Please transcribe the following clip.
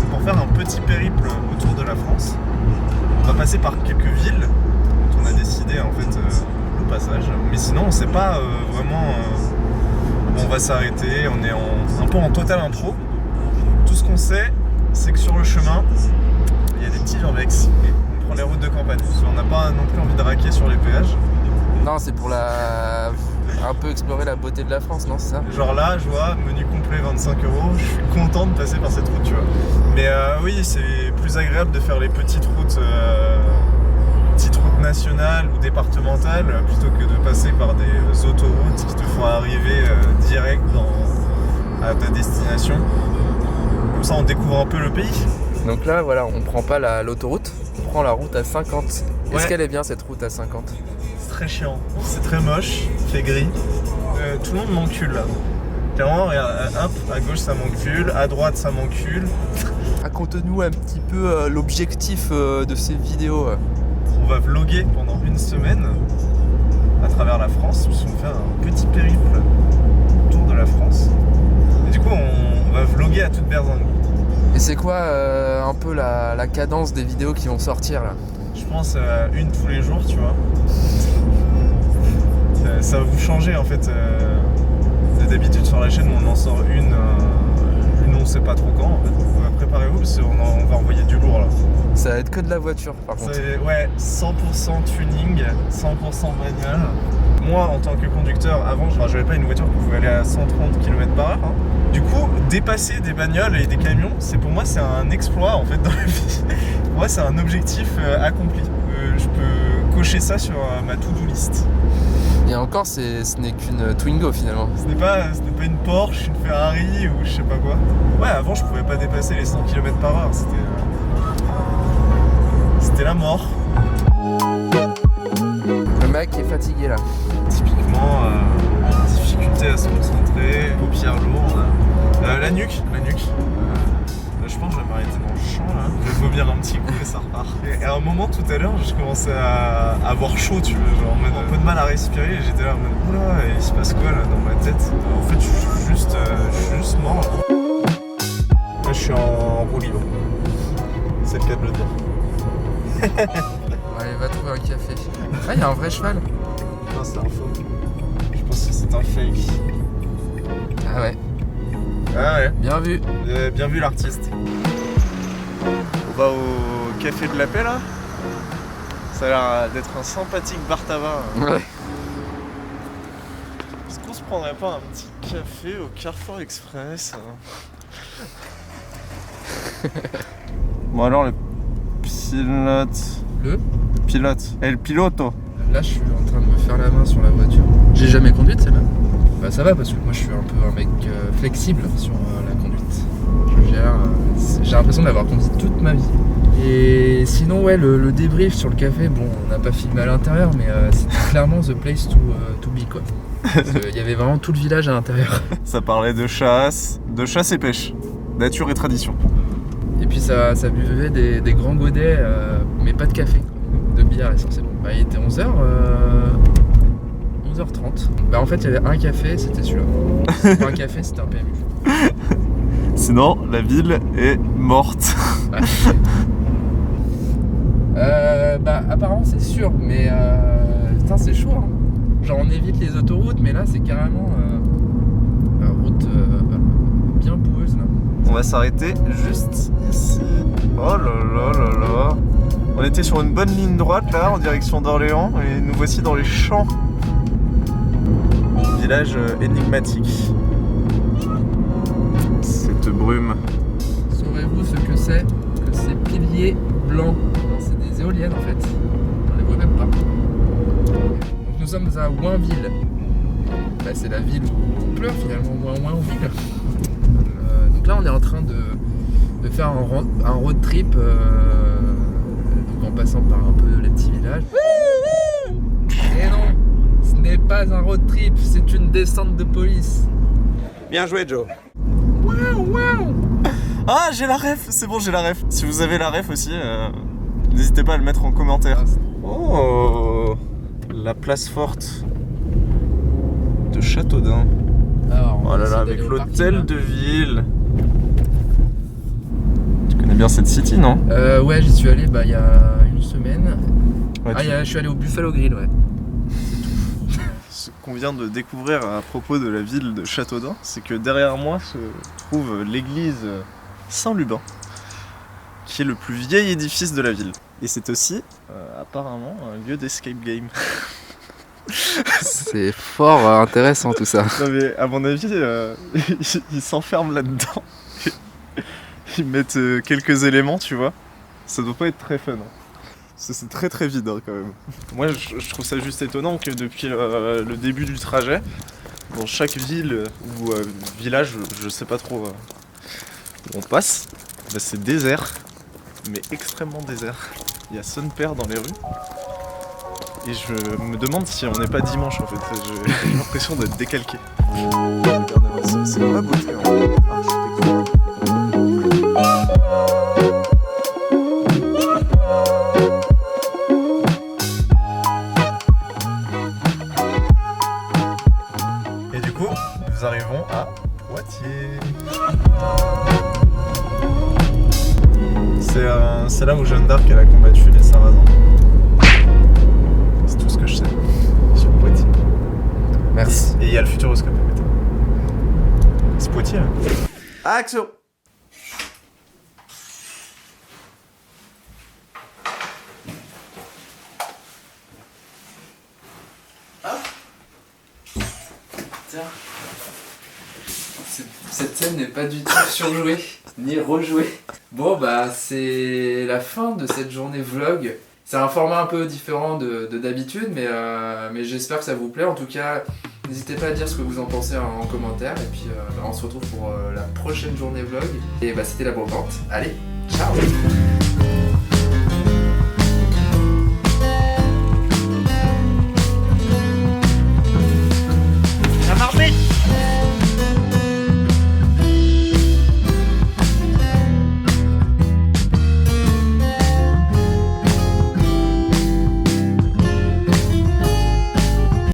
pour faire un petit périple autour de la France. On va passer par quelques villes dont on a décidé en fait le passage. Mais sinon on sait pas vraiment où on va s'arrêter, on est un peu en total impro. Tout ce qu'on sait, c'est que sur le chemin, il y a des petits urbex et on prend les routes de campagne. Parce qu'on n'a pas non plus envie de raquer sur les péages. Non, c'est pour un peu explorer la beauté de la France, non, c'est ça? Genre là, je vois, menu complet 25 €, je suis content de passer par cette route, tu vois. Mais oui, c'est plus agréable de faire les petites routes nationales ou départementales plutôt que de passer par des autoroutes qui te font arriver direct à ta destination. Comme ça, on découvre un peu le pays. Donc là, voilà, on prend pas l'autoroute, on prend la route à 50. Ouais. Est-ce qu'elle est bien cette route à 50? C'est très chiant, c'est très moche, il fait gris. Tout le monde m'encule là. Clairement, regarde, hop, à gauche ça m'encule, à droite ça m'encule. Raconte-nous un petit peu l'objectif de ces vidéos. On va vlogger pendant une semaine à travers la France, puisqu'on va faire un petit périple autour de la France. Et du coup, on va vlogger à toute berzingue. Et c'est quoi un peu la cadence des vidéos qui vont sortir là? Je pense une tous les jours, tu vois. Ça va vous changer en fait. D'habitude sur la chaîne, on en sort une on sait pas trop quand en fait. Préparez-vous parce qu'on va envoyer du lourd là. Ça va être que de la voiture par contre. Ouais, 100% tuning, 100% manual. Moi en tant que conducteur, avant j'avais pas une voiture qui pouvait aller à 130 km/h. Hein. Du coup, dépasser des bagnoles et des camions, pour moi c'est un exploit en fait dans la vie. Pour moi c'est un objectif accompli. Je peux cocher ça sur ma to-do list. Et encore, ce n'est qu'une Twingo finalement. Ce n'est pas une Porsche, une Ferrari ou je sais pas quoi. Ouais, avant je pouvais pas dépasser les 100 km/h, c'était la mort. Le mec est fatigué là. Typiquement, difficulté à se concentrer, paupières lourdes. La nuque. Je pense que je vais m'arrêter dans le champ là. Je vais vomir un petit coup et ça repart. Et à un moment tout à l'heure, je commençais à avoir chaud, tu vois, genre en mode un peu de mal à respirer. Et j'étais là en mode oula, il se passe quoi là dans ma tête? En fait, je suis juste mort. Là, je suis en roue libre. C'est le cas de le dire. Allez, va trouver un café. Ah, il y a un vrai cheval. Non, c'est un faux. Je pense que c'est un fake. Ah ouais. Ah ouais. Bien vu. Bien vu l'artiste. On va au café de la paix là. Ça a l'air d'être un sympathique bar tabac. Ouais. Est-ce qu'on se prendrait pas un petit café au Carrefour Express? Bon alors le pilote. Le piloto. Là, je suis en train de me faire la main sur la voiture. J'ai jamais conduite celle-là. Bah ça va parce que moi je suis un peu un mec flexible sur la conduite. Je gère. J'ai l'impression d'avoir conduit toute ma vie. Et sinon ouais le débrief sur le café, bon on n'a pas filmé à l'intérieur mais c'était clairement the place to be quoi. Il y avait vraiment tout le village à l'intérieur. Ça parlait de chasse et pêche, nature et tradition. Et puis ça buvait des grands godets mais pas de café, de bière essentiellement. Bah il était 11h. 11h30. Bah en fait il y avait un café, c'était celui-là. Pour un café c'était un PMU. Sinon la ville est morte. Ouais. Bah apparemment c'est sûr mais putain c'est chaud hein. Genre on évite les autoroutes mais là c'est carrément route bien boueuse là. On va s'arrêter juste ici. Oh là là là là. On était sur une bonne ligne droite là en direction d'Orléans et nous voici dans les champs. Village énigmatique. Cette brume. Saurez-vous ce que c'est que ces piliers blancs? Non, c'est des éoliennes en fait. On les voit même pas. Donc nous sommes à Ouinville. Bah, c'est la ville où on pleure finalement, Ouinville. Donc là on est en train de faire un road trip donc en passant par un peu les petits villages. Et non, ce n'est pas un road trip, c'est une descente de police. Bien joué Joe. Waouh. Ah j'ai la ref, c'est bon j'ai la ref. Si vous avez la ref aussi, n'hésitez pas à le mettre en commentaire. Oh, la place forte de Châteaudun. Alors, oh là là, avec l'hôtel de ville. bien cette city, non? Ouais, j'y suis allé il y a une semaine. Ouais, Je suis allé au Buffalo Grill, ouais. Ce qu'on vient de découvrir à propos de la ville de Châteaudun, c'est que derrière moi se trouve l'église Saint-Lubin, qui est le plus vieil édifice de la ville. Et c'est aussi, apparemment, un lieu d'escape game. C'est fort intéressant tout ça. Non mais à mon avis, ils s'enferment là-dedans. Ils mettent quelques éléments, tu vois. Ça doit pas être très fun. C'est très très vide hein, quand même. Moi je trouve ça juste étonnant que depuis le début du trajet, dans chaque ville ou village, je sais pas trop où on passe, bah, c'est désert, mais extrêmement désert. Il y a son père dans les rues. Et je me demande si on n'est pas dimanche en fait, j'ai l'impression d'être décalqué. Regardez-moi ça, c'est ma beauté en architecture. Et du coup, nous arrivons à Poitiers. C'est là où Jeanne d'Arc elle a combattu les Sarrasins. C'est tout ce que je sais sur Poitiers. Merci. Et il y a le Futuroscope à côté. C'est Poitiers. Hein. Action! Tiens. Cette scène n'est pas du tout surjouée, ni rejouée. Bon bah c'est la fin de cette journée vlog. C'est un format un peu différent de d'habitude, mais j'espère que ça vous plaît. En tout cas, n'hésitez pas à dire ce que vous en pensez en commentaire. Et puis on se retrouve pour la prochaine journée vlog. Et bah c'était la brocante. Allez, ciao!